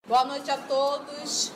Boa noite a todos.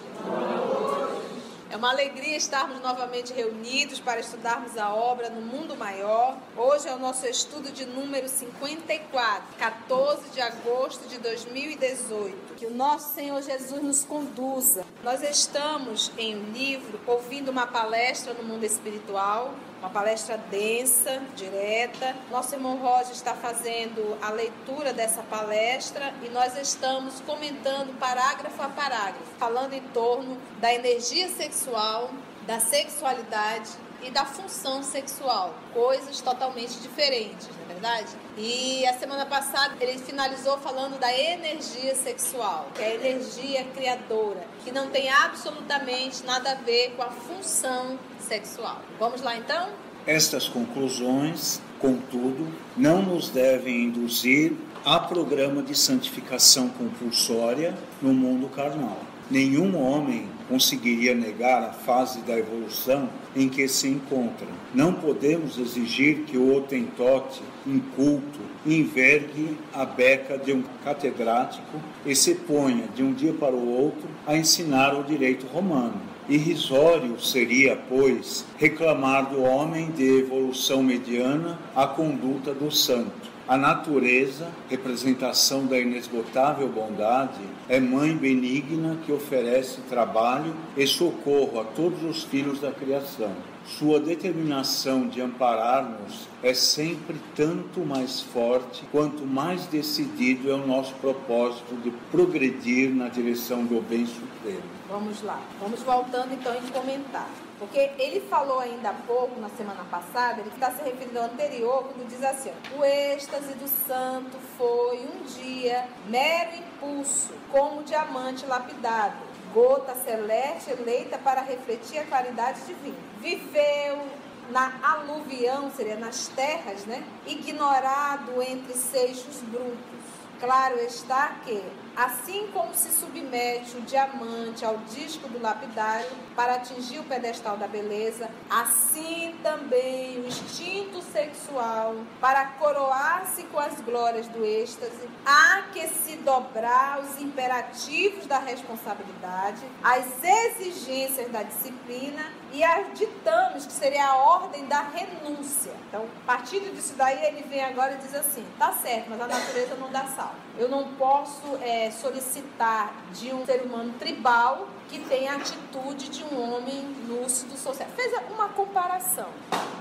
É uma alegria estarmos novamente reunidos para estudarmos a obra No Mundo Maior. Hoje é o nosso estudo de número 54, 14 de agosto de 2018. Que o nosso Senhor Jesus nos conduza. Nós estamos em um livro, ouvindo uma palestra no mundo espiritual, uma palestra densa, direta. Nosso irmão Roger está fazendo a leitura dessa palestra e nós estamos comentando parágrafo a parágrafo, falando em torno da energia sexual, da sexualidade e da função sexual, coisas totalmente diferentes, não é verdade? E a semana passada ele finalizou falando da energia sexual, que é a energia criadora, que não tem absolutamente nada a ver com a função sexual. Vamos lá então? Estas conclusões, contudo, não nos devem induzir a programa de santificação compulsória no mundo carnal. Nenhum homem conseguiria negar a fase da evolução em que se encontra. Não podemos exigir que o hotentote inculto envergue a beca de um catedrático e se ponha, de um dia para o outro, a ensinar o direito romano. Irrisório seria, pois, reclamar do homem de evolução mediana a conduta do santo. A natureza, representação da inesgotável bondade, é mãe benigna que oferece trabalho e socorro a todos os filhos da criação. Sua determinação de amparar-nos é sempre tanto mais forte quanto mais decidido é o nosso propósito de progredir na direção do bem supremo. Vamos lá, vamos voltando então em comentar. Porque ele falou ainda há pouco, na semana passada, ele está se referindo ao anterior, quando diz assim: o êxtase do santo foi um dia mero impulso, como diamante lapidado, gota celeste eleita para refletir a claridade divina. Viveu na aluvião, seria nas terras, né? Ignorado entre seixos brutos. Claro está que, assim como se submete o diamante ao disco do lapidário para atingir o pedestal da beleza, assim também o instinto sexual, para coroar-se com as glórias do êxtase, há que se dobrar aos imperativos da responsabilidade, às exigências da disciplina e aos ditames, que seria a ordem da renúncia. Então, partindo disso daí, ele vem agora e diz assim: tá certo, mas a natureza não dá salvo. Eu não posso solicitar de um ser humano tribal que tem a atitude de um homem lúcido social. Fez uma comparação.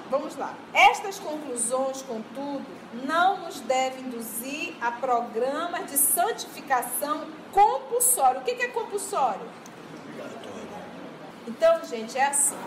Vamos lá. Estas conclusões, contudo, não nos devem induzir a programas de santificação compulsório. O que é compulsório? Então, gente, é assim.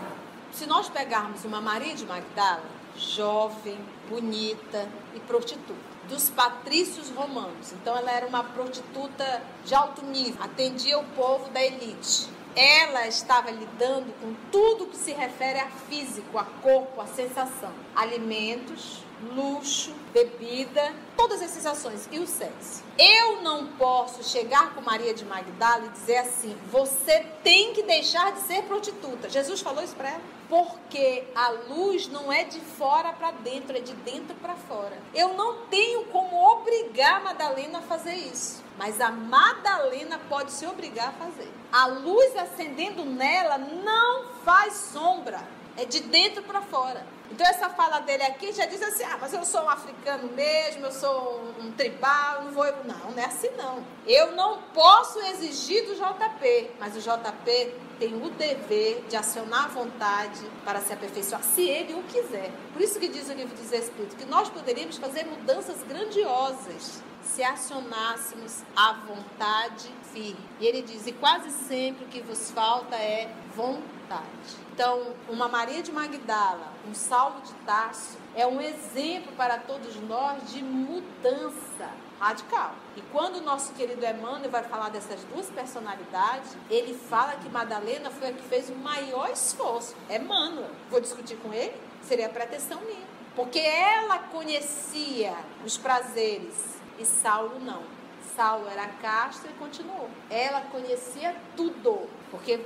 Se nós pegarmos uma Maria de Magdala, jovem, bonita e prostituta, dos patrícios romanos. Então ela era uma prostituta de alto nível, atendia o povo da elite. Ela estava lidando com tudo que se refere a físico, a corpo, a sensação. Alimentos, luxo, bebida, todas as sensações e o sexo. Eu não posso chegar com Maria de Magdala e dizer assim: você tem que deixar de ser prostituta. Jesus falou isso para ela. Porque a luz não é de fora para dentro, é de dentro para fora. Eu não tenho como obrigar a Madalena a fazer isso. Mas a Madalena pode se obrigar a fazer. A luz acendendo nela não faz sombra. É de dentro para fora. Então essa fala dele aqui já diz assim: mas eu sou um africano mesmo, eu sou um tribal, não vou... Não é assim não. Eu não posso exigir do JP, mas o JP tem o dever de acionar a vontade para se aperfeiçoar, se ele o quiser. Por isso que diz o livro dos Espíritos, que nós poderíamos fazer mudanças grandiosas se acionássemos a vontade firme. E ele diz: e quase sempre o que vos falta é vontade. Então, uma Maria de Magdala, um Saulo de Tarso, é um exemplo para todos nós de mudança radical. E quando o nosso querido Emmanuel vai falar dessas duas personalidades, ele fala que Madalena foi a que fez o maior esforço. Emmanuel. Vou discutir com ele? Seria pretensão minha. Porque ela conhecia os prazeres e Saulo não. Saulo era casto e continuou. Ela conhecia tudo. Porque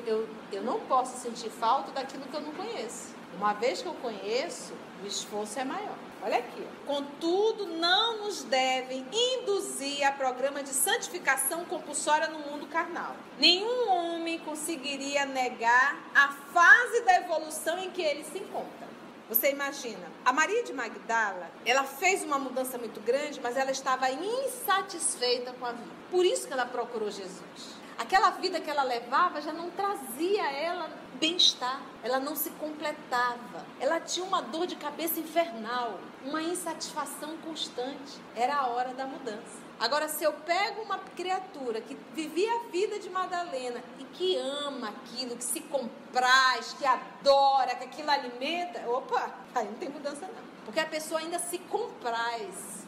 eu não posso sentir falta daquilo que eu não conheço. Uma vez que eu conheço, o esforço é maior. Olha aqui. Contudo, não nos devem induzir a programa de santificação compulsória no mundo carnal. Nenhum homem conseguiria negar a fase da evolução em que ele se encontra. Você imagina, a Maria de Magdala, ela fez uma mudança muito grande, mas ela estava insatisfeita com a vida. Por isso que ela procurou Jesus. Aquela vida que ela levava já não trazia a ela bem-estar. Ela não se completava. Ela tinha uma dor de cabeça infernal, uma insatisfação constante. Era a hora da mudança. Agora, se eu pego uma criatura que vivia a vida de Madalena e que ama aquilo, que se compraz, que adora, que aquilo alimenta, opa, aí não tem mudança não. Porque a pessoa ainda se compraz.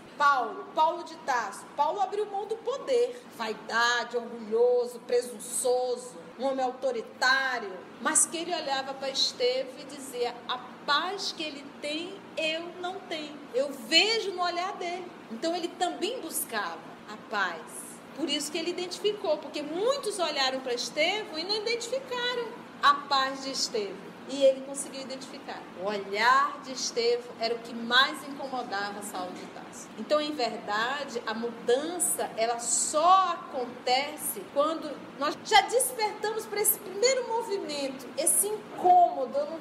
Paulo de Tarso. Paulo abriu mão do poder. Vaidade, orgulhoso, presunçoso, um homem autoritário. Mas que ele olhava para Estevão e dizia, a paz que ele tem, eu não tenho. Eu vejo no olhar dele. Então ele também buscava a paz. Por isso que ele identificou, porque muitos olharam para Estevão e não identificaram a paz de Estevão. E ele conseguiu identificar. O olhar de Estevão era o que mais incomodava Saulo de Tarso. Então, em verdade, a mudança, ela só acontece quando nós já despertamos para esse primeiro movimento, esse incômodo. Eu não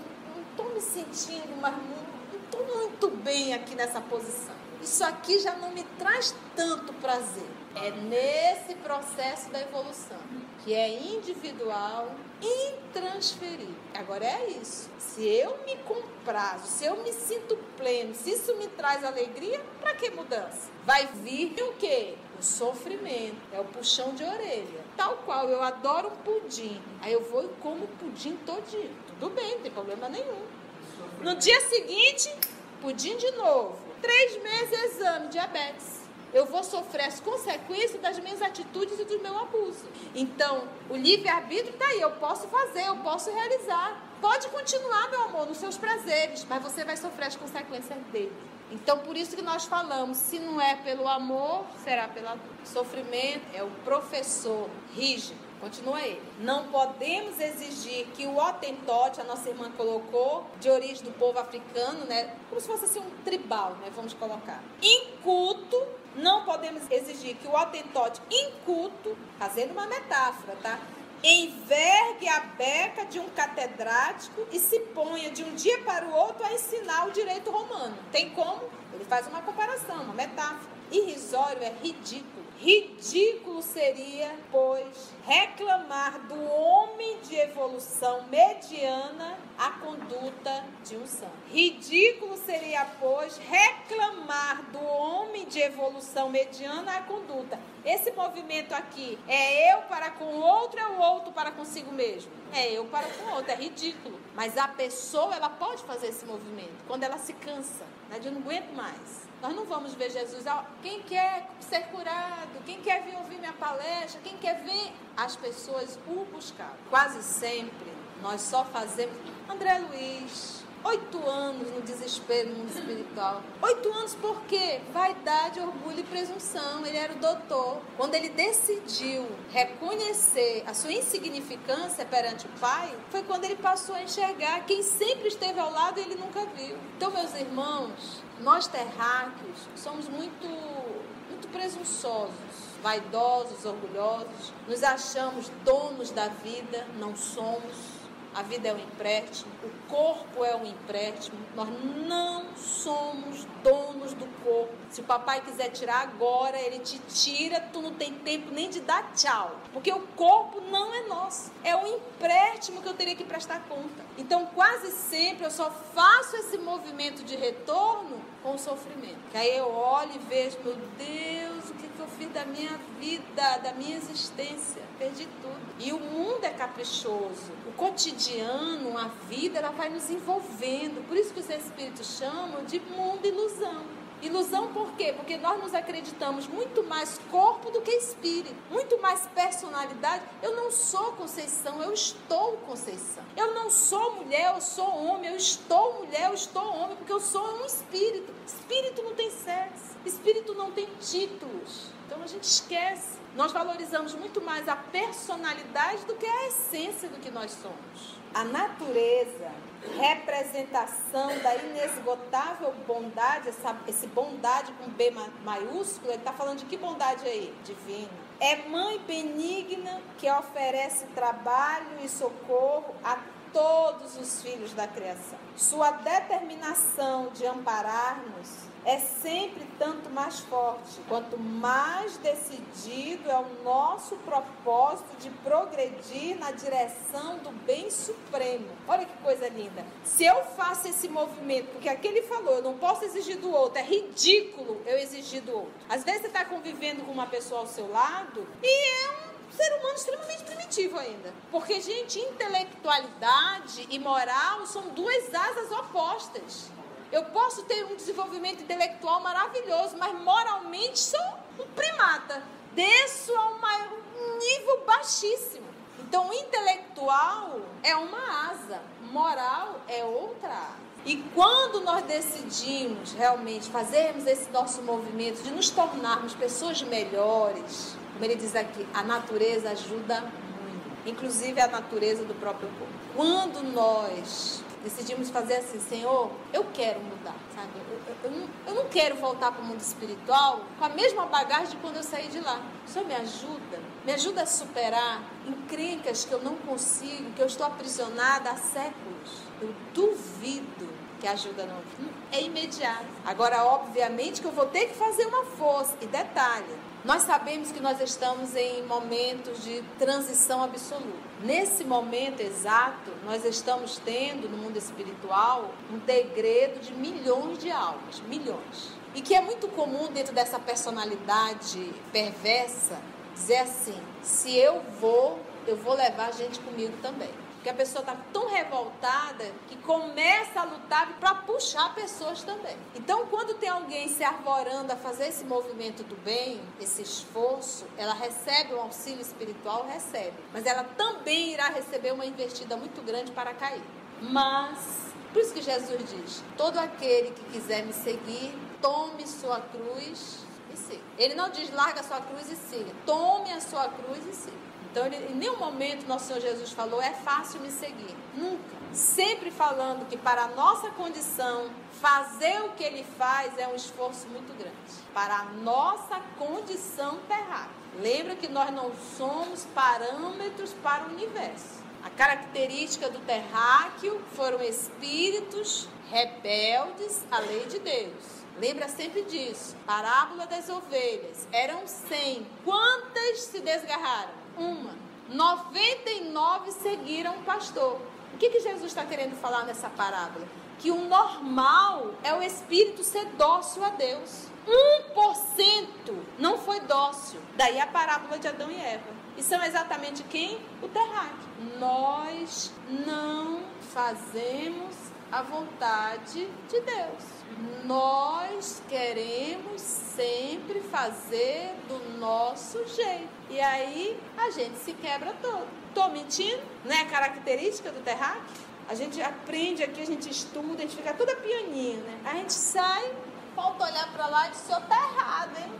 estou me sentindo, mas não estou muito bem aqui nessa posição. Isso aqui já não me traz tanto prazer. É nesse processo da evolução, que é individual, intransferível. Agora é isso. Se eu me comprazo, se eu me sinto pleno, se isso me traz alegria, para que mudança? Vai vir o quê? O sofrimento, é o puxão de orelha. Tal qual eu adoro um pudim, aí eu vou e como o pudim todinho. Tudo bem, não tem problema nenhum. No dia seguinte, pudim de novo. 3 meses exame, diabetes. Eu vou sofrer as consequências das minhas atitudes e do meu abuso. Então, o livre-arbítrio está aí. Eu posso fazer, eu posso realizar. Pode continuar, meu amor, nos seus prazeres, mas você vai sofrer as consequências dele. Então, por isso que nós falamos, se não é pelo amor, será pela dor. Sofrimento é o professor rígido. Continua ele. Não podemos exigir que o Hotentote, a nossa irmã colocou, de origem do povo africano, né? Como se fosse assim um tribal, né? Vamos colocar. Inculto, não podemos exigir que o Hotentote inculto, fazendo uma metáfora, tá? Envergue a beca de um catedrático e se ponha de um dia para o outro a ensinar o direito romano. Tem como? Ele faz uma comparação, uma metáfora. Irrisório é ridículo. Ridículo seria, pois, reclamar do homem de evolução mediana a conduta de um santo. Ridículo seria, pois, reclamar do homem de evolução mediana a conduta. Esse movimento aqui é eu para com o outro, é o outro para consigo mesmo? É eu para com o outro, é ridículo. Mas a pessoa, ela pode fazer esse movimento quando ela se cansa, né, de não aguento mais. Nós não vamos ver Jesus, quem quer ser curado, quem quer vir ouvir minha palestra, quem quer ver as pessoas o buscar. Quase sempre nós só fazemos. André Luiz, 8 anos no desespero no mundo espiritual. 8 anos por quê? Vaidade, orgulho e presunção. Ele era o doutor. Quando ele decidiu reconhecer a sua insignificância perante o Pai, foi quando ele passou a enxergar quem sempre esteve ao lado e ele nunca viu. Então, meus irmãos, nós terráqueos somos muito presunçosos, vaidosos, orgulhosos, nos achamos donos da vida, não somos. A vida é um empréstimo, o corpo é um empréstimo, nós não somos donos do corpo. Se o papai quiser tirar agora, ele te tira, tu não tem tempo nem de dar tchau, porque o corpo não é nosso, é um empréstimo que eu teria que prestar conta. Então, quase sempre eu só faço esse movimento de retorno com o sofrimento. Que aí eu olho e vejo, meu Deus, o que eu fiz da minha vida, da minha existência? Perdi tudo. E o mundo é caprichoso. O cotidiano, a vida, ela vai nos envolvendo. Por isso que os espíritos chamam de mundo ilusão. Ilusão por quê? Porque nós nos acreditamos muito mais corpo do que espírito, muito mais personalidade. Eu não sou Conceição, eu estou Conceição. Eu não sou mulher, eu sou homem. Eu estou mulher, eu estou homem, porque eu sou um espírito. Espírito não tem sexo, espírito não tem títulos. Então a gente esquece. Nós valorizamos muito mais a personalidade do que a essência do que nós somos. A natureza, representação da inesgotável bondade, esse bondade com B maiúsculo, ele está falando de que bondade aí? Divina. é mãe benigna que oferece trabalho e socorro a todos os filhos da criação. Sua determinação de amparar-nos é sempre tanto mais forte, quanto mais decidido é o nosso propósito de progredir na direção do bem supremo. Olha que coisa linda. Se eu faço esse movimento, porque aquele falou, eu não posso exigir do outro, é ridículo eu exigir do outro. Às vezes você está convivendo com uma pessoa ao seu lado e é um ser humano extremamente primitivo ainda. Porque, gente, intelectualidade e moral são duas asas opostas. Eu posso ter um desenvolvimento intelectual maravilhoso, mas moralmente sou um primata. Desço a um nível baixíssimo. Então, o intelectual é uma asa, moral é outra asa. E quando nós decidimos realmente fazermos esse nosso movimento de nos tornarmos pessoas melhores, como ele diz aqui, a natureza ajuda muito, inclusive a natureza do próprio corpo. Quando nós decidimos fazer assim, Senhor, eu quero mudar, sabe? Eu não quero voltar para o mundo espiritual com a mesma bagagem de quando eu saí de lá. O Senhor me ajuda a superar encrencas que eu não consigo, que eu estou aprisionada há séculos. Eu duvido que a ajuda não é imediata. Agora, obviamente que eu vou ter que fazer uma força. E detalhe, nós sabemos que nós estamos em momentos de transição absoluta. Nesse momento exato, nós estamos tendo no mundo espiritual um degredo de milhões de almas, milhões. E que é muito comum dentro dessa personalidade perversa dizer assim, se eu vou levar a gente comigo também. Porque a pessoa está tão revoltada que começa a lutar para puxar pessoas também. Então, quando tem alguém se arvorando a fazer esse movimento do bem, esse esforço, ela recebe um auxílio espiritual, recebe. Mas ela também irá receber uma investida muito grande para cair. Mas, por isso que Jesus diz, todo aquele que quiser me seguir, tome sua cruz e siga. Ele não diz, larga a sua cruz e siga. Tome a sua cruz e siga. Então, em nenhum momento nosso Senhor Jesus falou, é fácil me seguir. Nunca. Sempre falando que para a nossa condição, fazer o que Ele faz é um esforço muito grande. Para a nossa condição terráquea. Lembra que nós não somos parâmetros para o universo. A característica do terráqueo foram espíritos rebeldes à lei de Deus. Lembra sempre disso. Parábola das ovelhas. Eram 100. Quantas se desgarraram? 99 seguiram o pastor. O que Jesus está querendo falar nessa parábola? Que o normal é o espírito ser dócil a Deus. 1% não foi dócil. Daí a parábola de Adão e Eva. E são exatamente quem? O terráqueo. Nós não fazemos a vontade de Deus. Nós queremos sempre fazer do nosso jeito. E aí a gente se quebra todo. Estou mentindo? Não é a característica do terráqueo? A gente aprende aqui, a gente estuda, a gente fica toda pianinho, né? A gente sai, falta olhar para lá e diz, o senhor está errado, hein?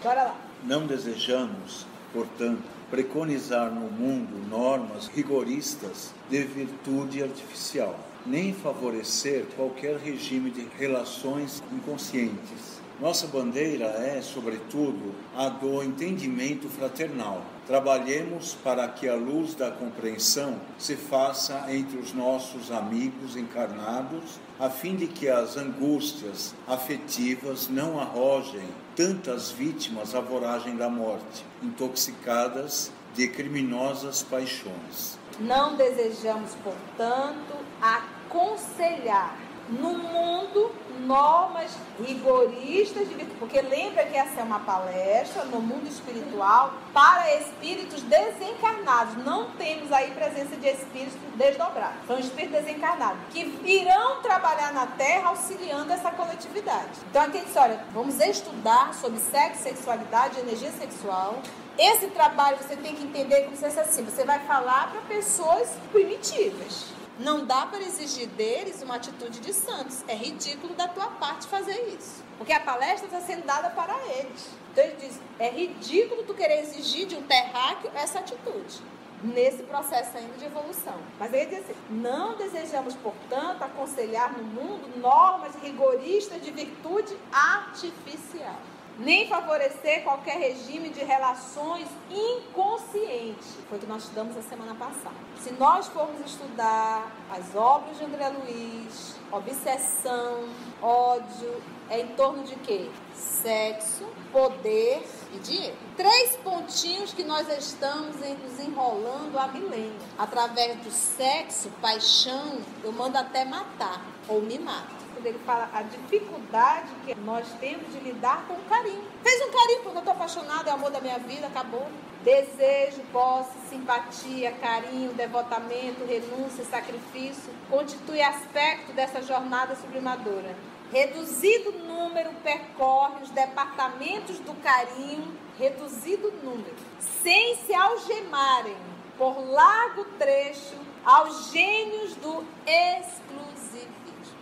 Bora lá. Não desejamos, portanto, preconizar no mundo normas rigoristas de virtude artificial, nem favorecer qualquer regime de relações inconscientes. Nossa bandeira é, sobretudo, a do entendimento fraternal. Trabalhemos para que a luz da compreensão se faça entre os nossos amigos encarnados, a fim de que as angústias afetivas não arrojem tantas vítimas à voragem da morte, intoxicadas de criminosas paixões. Não desejamos, portanto, aconselhar no mundo normas rigoristas de virtude, porque lembra que essa é uma palestra no mundo espiritual para espíritos desencarnados. Não temos aí presença de espíritos desdobrados, são espíritos desencarnados que irão trabalhar na Terra auxiliando essa coletividade. Então aqui diz, olha, vamos estudar sobre sexo, sexualidade, energia sexual. Esse trabalho você tem que entender como se fosse assim, você vai falar para pessoas primitivas. Não dá para exigir deles uma atitude de santos. É ridículo da tua parte fazer isso. Porque a palestra está sendo dada para eles. Então ele diz, é ridículo tu querer exigir de um terráqueo essa atitude. Nesse processo ainda de evolução. Mas ele diz assim, não desejamos, portanto, aconselhar no mundo normas rigoristas de virtude artificial. nem favorecer qualquer regime de relações inconsciente. Foi o que nós estudamos a semana passada. Se nós formos estudar as obras de André Luiz, obsessão, ódio, é em torno de quê? Sexo, poder e dinheiro. 3 pontinhos que nós estamos nos enrolando há milênios. Através do sexo, paixão, eu mando até matar ou me mato. Ele fala a dificuldade que nós temos de lidar com o carinho. Fez um carinho porque eu estou apaixonada, é o amor da minha vida, acabou. Desejo, posse, simpatia, carinho, devotamento, renúncia, sacrifício, constitui aspecto dessa jornada sublimadora. Reduzido número percorre os departamentos do carinho, reduzido número, sem se algemarem por largo trecho aos gênios do exclusivismo.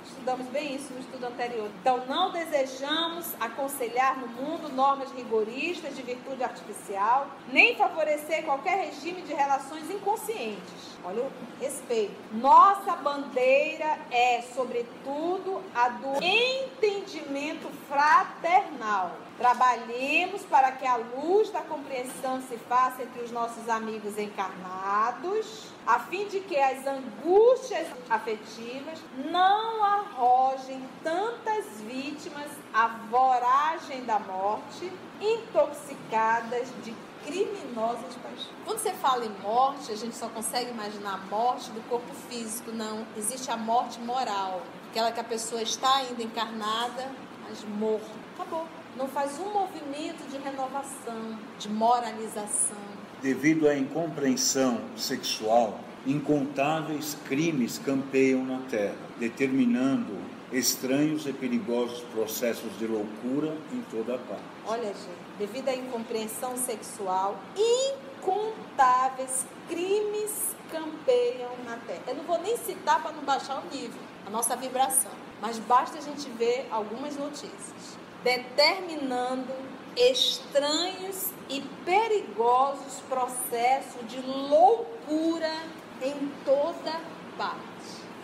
Estudamos bem isso no estudo anterior. Então, não desejamos aconselhar no mundo normas rigoristas de virtude artificial, nem favorecer qualquer regime de relações inconscientes. Olha o respeito. Nossa bandeira é, sobretudo, a do entendimento fraternal. Trabalhemos para que a luz da compreensão se faça entre os nossos amigos encarnados, a fim de que as angústias afetivas não arrojem tantas vítimas à voragem da morte, intoxicadas de criminosas paixões. Quando você fala em morte, a gente só consegue imaginar a morte do corpo físico. Não, existe a morte moral, aquela que a pessoa está ainda encarnada, mas morta. Acabou. Não faz um movimento de renovação, de moralização. Devido à incompreensão sexual, incontáveis crimes campeiam na Terra, determinando estranhos e perigosos processos de loucura em toda a parte. Olha, gente, devido à incompreensão sexual, incontáveis crimes campeiam na Terra. Eu não vou nem citar para não baixar o nível, a nossa vibração, mas basta a gente ver algumas notícias. Determinando estranhos e perigosos processos de loucura em toda parte,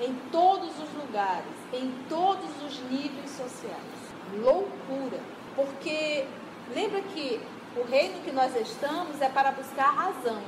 em todos os lugares, em todos os níveis sociais. Loucura, porque lembra que o reino que nós estamos é para buscar a razão.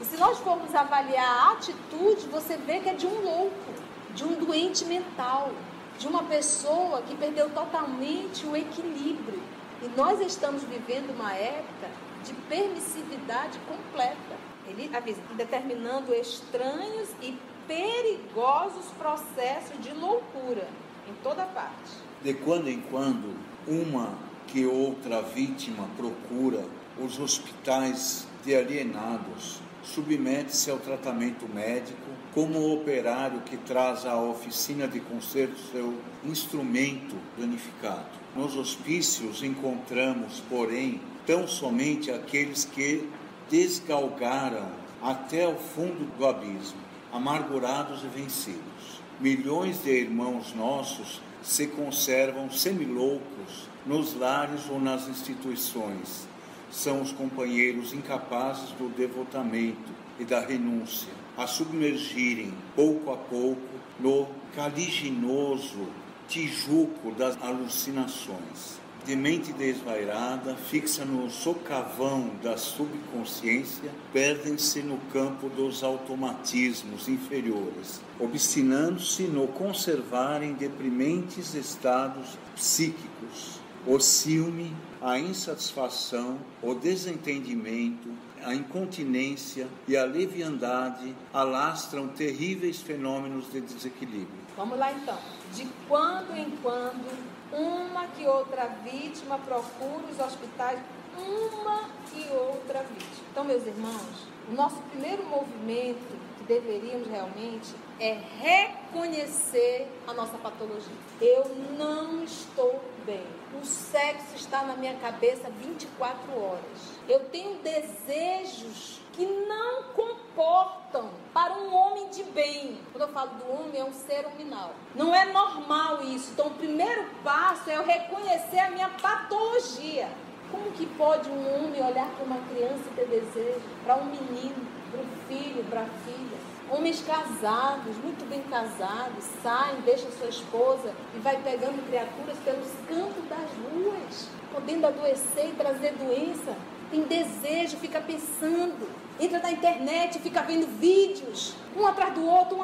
E se nós formos avaliar a atitude, você vê que é de um louco, de um doente mental, de uma pessoa que perdeu totalmente o equilíbrio. E nós estamos vivendo uma época de permissividade completa. Ele avisa, determinando estranhos e perigosos processos de loucura em toda parte. De quando em quando, uma que outra vítima procura os hospitais de alienados, submete-se ao tratamento médico, como o operário que traz à oficina de conserto seu instrumento danificado. Nos hospícios encontramos, porém, tão somente aqueles que desgalgaram até o fundo do abismo, amargurados e vencidos. Milhões de irmãos nossos se conservam semiloucos nos lares ou nas instituições. São os companheiros incapazes do devotamento e da renúncia, a submergirem, pouco a pouco, no caliginoso tijuco das alucinações. De mente desvairada, fixa no socavão da subconsciência, perdem-se no campo dos automatismos inferiores, obstinando-se no conservarem deprimentes estados psíquicos. O ciúme, a insatisfação, o desentendimento, a incontinência e a leviandade alastram terríveis fenômenos de desequilíbrio. Vamos lá então. De quando em quando, uma que outra vítima procura os hospitais, uma que outra vítima. Então, meus irmãos, o nosso primeiro movimento que deveríamos realmente é reconhecer a nossa patologia. Eu não estou bem. O sexo está na minha cabeça 24 horas. Eu tenho desejos que não comportam para um homem de bem. Quando eu falo do homem, é um ser hominal. Não é normal isso. Então, o primeiro passo é eu reconhecer a minha patologia. Como que pode um homem olhar para uma criança e ter desejo? Para um menino, para um filho, para a filha? Homens casados, muito bem casados, saem, deixam sua esposa e vai pegando criaturas pelos cantos das ruas, podendo adoecer e trazer doença. Tem desejo, fica pensando, entra na internet, fica vendo vídeos, um atrás do outro,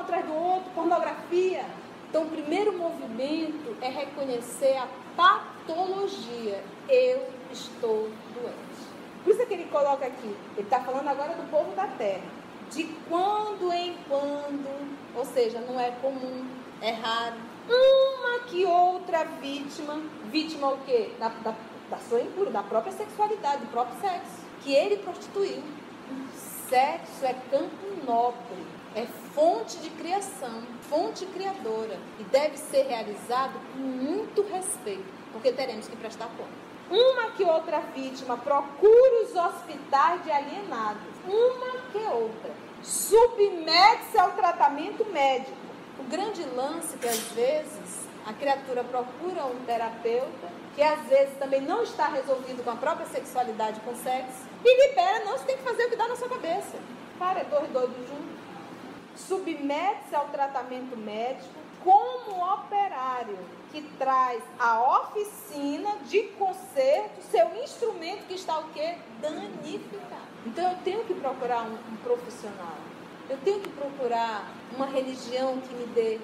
pornografia. Então, o primeiro movimento é reconhecer a patologia. Eu estou doente. Por isso é que ele coloca aqui, ele está falando agora do povo da terra. De quando em quando, ou seja, não é comum, é raro, uma que outra vítima o quê? Da sua impura, da própria sexualidade, do próprio sexo, que ele prostituiu. O sexo é campo nobre, é fonte de criação, fonte criadora, e deve ser realizado com muito respeito, porque teremos que prestar conta. Uma que outra vítima procura os hospitais de alienados, uma que outra, submete-se ao tratamento médico. O grande lance que às vezes a criatura procura um terapeuta, que às vezes também não está resolvido com a própria sexualidade, com o sexo, e libera, não, você tem que fazer o que dá na sua cabeça. Para, é doido junto. Submete-se ao tratamento médico como operário que traz a oficina de conserto, seu instrumento que está o quê? Danificado. Então eu tenho que procurar um profissional. Eu tenho que procurar uma religião que me dê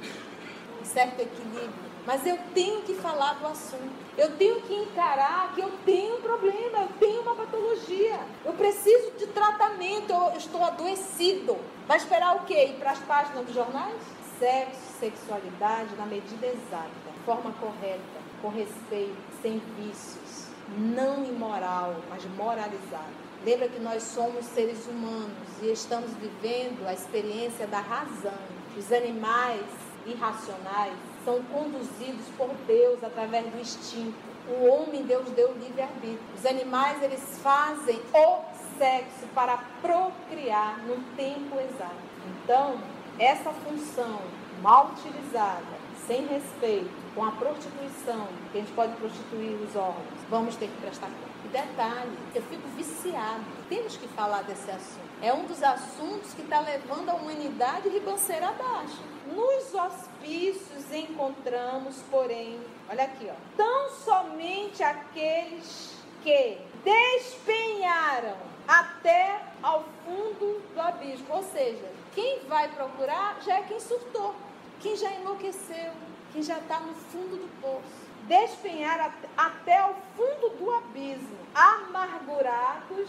um certo equilíbrio. Mas eu tenho que falar do assunto. Eu tenho que encarar que eu tenho um problema, eu tenho uma patologia. Eu preciso de tratamento, eu estou adoecido. Vai esperar o quê? Ir para as páginas dos jornais? Sexo, sexualidade na medida exata, de forma correta, com respeito, sem vícios, não imoral, mas moralizado. Lembra que nós somos seres humanos e estamos vivendo a experiência da razão. Os animais irracionais são conduzidos por Deus através do instinto. O homem, Deus deu o livre-arbítrio. Os animais, eles fazem o sexo para procriar no tempo exato. Então, essa função mal utilizada, sem respeito, com a prostituição, que a gente pode prostituir os órgãos, vamos ter que prestar conta. E detalhe, eu fico viciado. Temos que falar desse assunto. É um dos assuntos que está levando a humanidade ribanceira abaixo. Nos hospícios encontramos, porém, olha aqui, ó, tão somente aqueles que despenharam até ao fundo do abismo. Ou seja, quem vai procurar já é quem surtou, quem já enlouqueceu, quem já está no fundo do poço. Despenhar até ao fundo do abismo, amargurados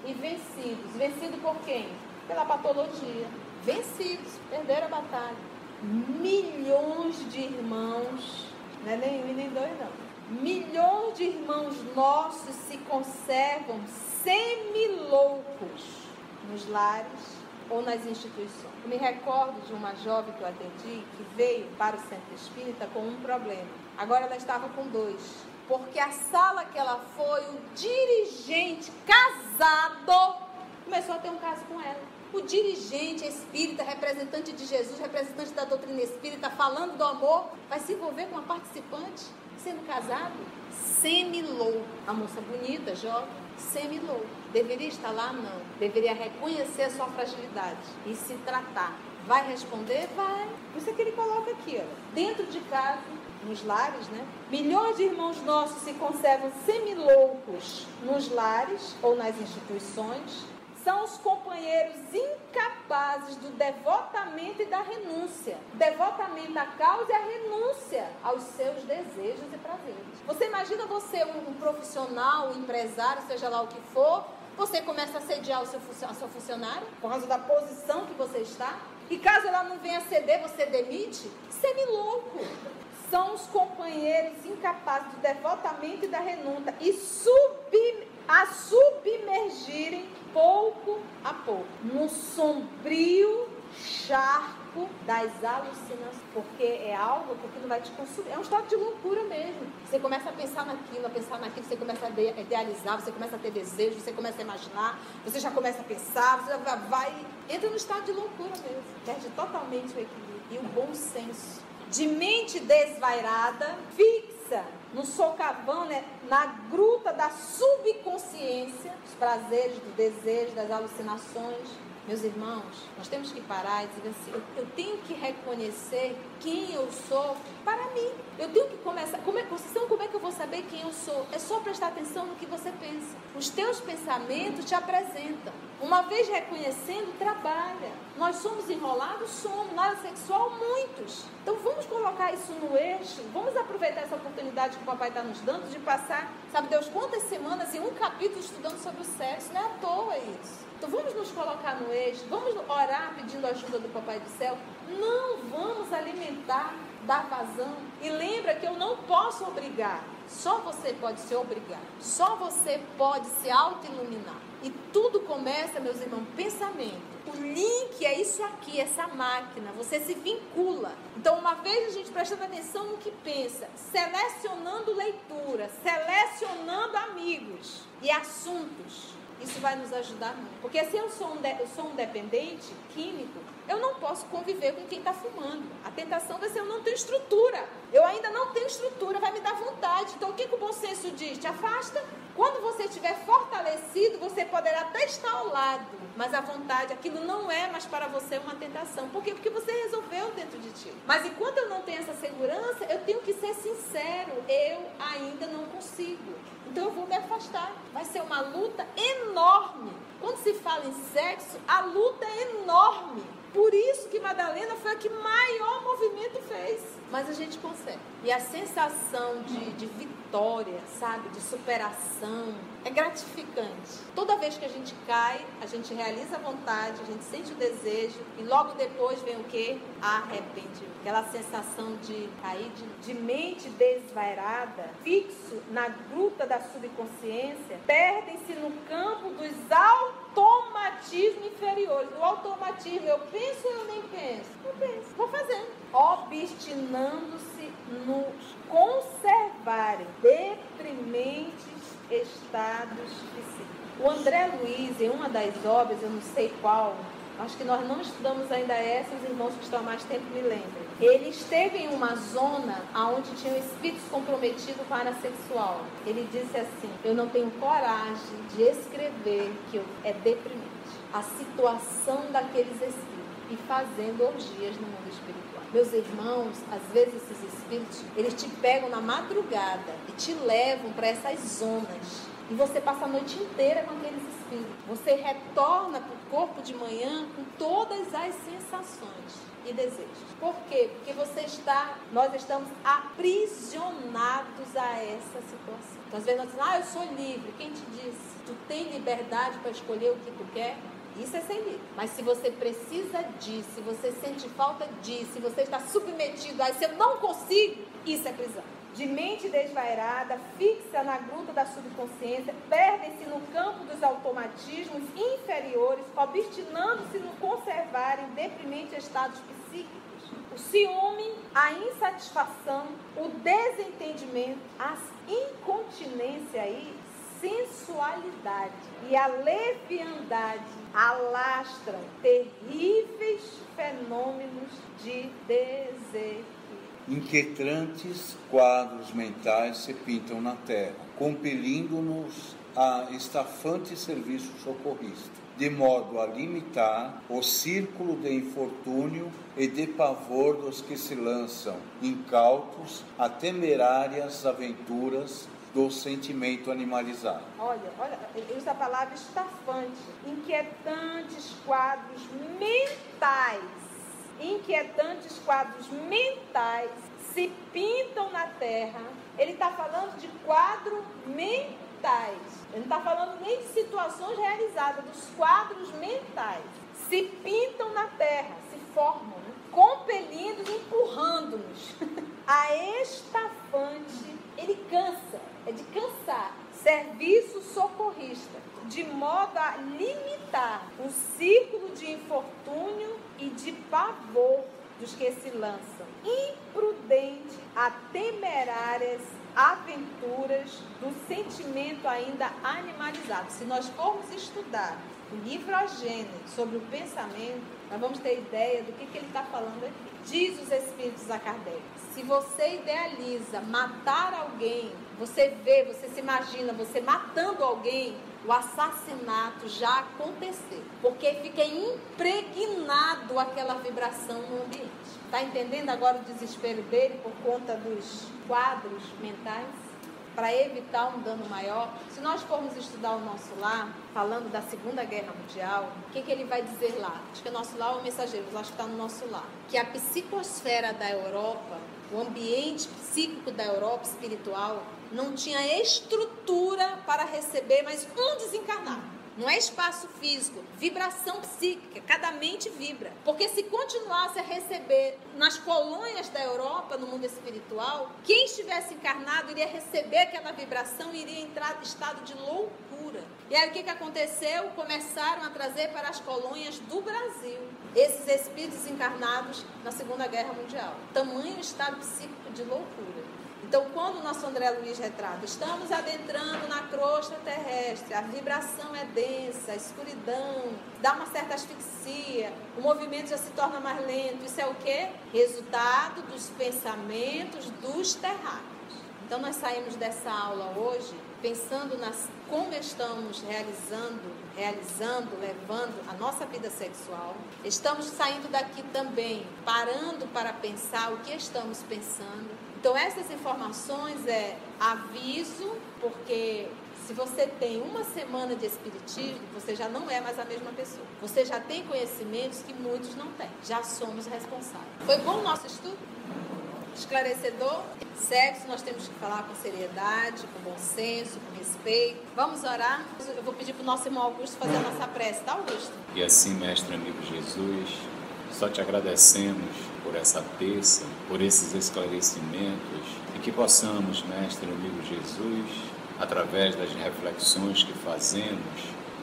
e vencidos. Vencidos por quem? Pela patologia. Vencidos, perderam a batalha. Milhões de irmãos, não é nem um nem dois não, milhões de irmãos nossos se conservam semi-loucos nos lares ou nas instituições. Eu me recordo de uma jovem que eu atendi, que veio para o centro espírita com um problema. Agora ela estava com dois, porque a sala que ela foi, o dirigente casado começou a ter um caso com ela. O dirigente espírita, representante de Jesus, representante da doutrina espírita, falando do amor, vai se envolver com uma participante, sendo casado, semi-louco. A moça bonita, jovem, semi-louco. Deveria estar lá? Não. Deveria reconhecer a sua fragilidade e se tratar. Vai responder? Vai. Por isso é que ele coloca aqui, ó, dentro de casa, nos lares, né? Milhões de irmãos nossos se conservam semi-loucos nos lares ou nas instituições. São os companheiros incapazes do devotamento e da renúncia. Devotamento à causa e a renúncia aos seus desejos e prazeres. Você imagina você, um profissional, um empresário, seja lá o que for, você começa a assediar a sua funcionária por causa da posição que você está. E caso ela não venha ceder, você demite? Semi-louco. São os companheiros incapazes do devotamento e da renúncia e a submergirem pouco a pouco no sombrio charco das alucinações, porque é algo que não vai te consumir, é um estado de loucura mesmo. Você começa a pensar naquilo, você começa a idealizar, você começa a ter desejo, você começa a imaginar, você já começa a pensar, você entra no estado de loucura mesmo, perde totalmente o equilíbrio e o bom senso. De mente desvairada, fixa Pensa no socavão, né? Na gruta da subconsciência, os prazeres, do desejo, das alucinações. Meus irmãos, nós temos que parar e dizer assim, eu tenho que reconhecer quem eu sou para mim. Eu tenho que começar, Conceição, como é que eu vou saber quem eu sou? É só prestar atenção no que você pensa. Os teus pensamentos te apresentam. Uma vez reconhecendo, trabalha. Nós somos enrolados? Somos. Na área sexual, muitos. Então vamos colocar isso no eixo, vamos aproveitar essa oportunidade que o papai está nos dando de passar, sabe Deus, quantas semanas em um capítulo estudando sobre o sexo, não é à toa isso. Então vamos nos colocar no eixo, vamos orar pedindo a ajuda do Papai do Céu, não vamos alimentar, dar vazão. E lembra que eu não posso obrigar, só você pode se obrigar, só você pode se auto-iluminar. E tudo começa, meus irmãos, pensamento. O link é isso aqui, essa máquina, você se vincula. Então, uma vez a gente prestando atenção no que pensa, selecionando leitura, selecionando amigos e assuntos, isso vai nos ajudar muito. Porque se eu sou um dependente químico, eu não posso conviver com quem está fumando. A tentação vai ser, eu não tenho estrutura. Eu ainda não tenho estrutura, vai me dar vontade. Então o que o bom senso diz? Te afasta. Quando você estiver fortalecido, você poderá até estar ao lado. Mas a vontade, aquilo não é mais para você uma tentação. Por quê? Porque você resolveu dentro de ti. Mas enquanto eu não tenho essa segurança, eu tenho que ser sincero. Eu ainda não consigo. Então eu vou me afastar. Vai ser uma luta enorme. Quando se fala em sexo, a luta é enorme. Por isso que Madalena foi a que maior movimento fez. Mas a gente consegue. E a sensação de vitória, sabe? De superação, é gratificante. Toda vez que a gente cai, a gente realiza a vontade, a gente sente o desejo e logo depois vem o quê? Arrependimento. Aquela sensação de cair de mente desvairada, fixo na gruta da subconsciência, perdem-se no campo dos automatismos inferiores. O automatismo, eu penso ou eu nem penso? Eu penso, vou fazendo. Obstinando-se no conservarem deprimentes estados psíquicos. O André Luiz, em uma das obras, eu não sei qual, acho que nós não estudamos ainda essa, os irmãos que estão há mais tempo me lembram. Ele esteve em uma zona onde tinham espíritos comprometidos com a área sexual. Ele disse assim, eu não tenho coragem de escrever que é deprimente a situação daqueles espíritos e fazendo orgias no mundo espiritual. Meus irmãos, às vezes esses espíritos, eles te pegam na madrugada e te levam para essas zonas. E você passa a noite inteira com aqueles espíritos. Você retorna para o corpo de manhã com todas as sensações e desejos. Por quê? Porque nós estamos aprisionados a essa situação. Então, às vezes nós dizemos, eu sou livre. Quem te disse? Tu tem liberdade para escolher o que tu quer? Isso é ser livre. Mas se você precisa disso, se você sente falta disso, se você está submetido a isso, eu não consigo, isso é prisão. De mente desvairada, fixa na gruta da subconsciência, perdem-se no campo dos automatismos inferiores, obstinando-se no conservarem deprimentes estados psíquicos. O ciúme, a insatisfação, o desentendimento, a incontinência sensualidade e a leviandade alastram terríveis fenômenos de desequilíbrio. Inquietantes quadros mentais se pintam na terra, compelindo-nos a estafante serviço socorrista, de modo a limitar o círculo de infortúnio e de pavor dos que se lançam, incautos, a temerárias aventuras do sentimento animalizado. Olha, ele usa a palavra estafante. Inquietantes quadros mentais. Inquietantes quadros mentais se pintam na terra. Ele está falando de quadros mentais. Ele não está falando nem de situações realizadas, dos quadros mentais. Se pintam na terra, se formam, né? Compelindo, empurrando-nos. A estafante, ele cansa, é de cansar. Serviço socorrista, de modo a limitar o círculo de infortúnio e de pavor dos que se lançam. Imprudente a temerárias aventuras do sentimento ainda animalizado. Se nós formos estudar o livro A Gênese sobre o pensamento, nós vamos ter ideia do que ele está falando aqui. Diz os Espíritos a Kardec: se você idealiza matar alguém, você vê, você se imagina você matando alguém, o assassinato já aconteceu, porque fica impregnado aquela vibração no ambiente. Está entendendo agora o desespero dele por conta dos quadros mentais? Para evitar um dano maior. Se nós formos estudar o nosso lar, falando da Segunda Guerra Mundial, o que ele vai dizer lá? Acho que o nosso lar é o mensageiro, mas acho que está no nosso lar. Que a psicosfera da Europa, o ambiente psíquico da Europa espiritual, não tinha estrutura para receber mais um desencarnado. Não é espaço físico, vibração psíquica, cada mente vibra. Porque se continuasse a receber nas colônias da Europa, no mundo espiritual, quem estivesse encarnado iria receber aquela vibração e iria entrar em estado de loucura. E aí o que aconteceu? Começaram a trazer para as colônias do Brasil esses espíritos encarnados na Segunda Guerra Mundial. Tamanho estado psíquico de loucura. Então, quando o nosso André Luiz retrata, estamos adentrando na crosta terrestre, a vibração é densa, a escuridão, dá uma certa asfixia, o movimento já se torna mais lento. Isso é o quê? Resultado dos pensamentos dos terráqueos. Então, nós saímos dessa aula hoje pensando como estamos levando a nossa vida sexual. Estamos saindo daqui também, parando para pensar o que estamos pensando. Então, essas informações é aviso, porque se você tem uma semana de espiritismo, você já não é mais a mesma pessoa. Você já tem conhecimentos que muitos não têm. Já somos responsáveis. Foi bom o nosso estudo? Esclarecedor? Sexo, nós temos que falar com seriedade, com bom senso, com respeito. Vamos orar? Eu vou pedir para o nosso irmão Augusto fazer a nossa prece, tá, Augusto? E assim, mestre amigo Jesus, só te agradecemos por essa terça, por esses esclarecimentos, e que possamos, mestre amigo Jesus, através das reflexões que fazemos,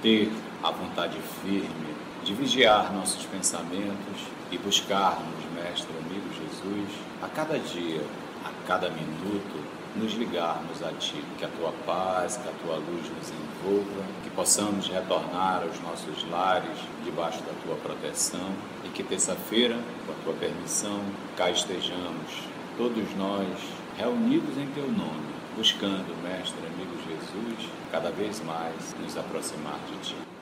ter a vontade firme de vigiar nossos pensamentos e buscarmos, mestre amigo Jesus, a cada dia, a cada minuto, nos ligarmos a Ti, que a Tua paz, que a Tua luz nos envolva, que possamos retornar aos nossos lares debaixo da Tua proteção e que terça-feira, com a Tua permissão, cá estejamos, todos nós reunidos em Teu nome, buscando, mestre amigo Jesus, cada vez mais nos aproximar de Ti.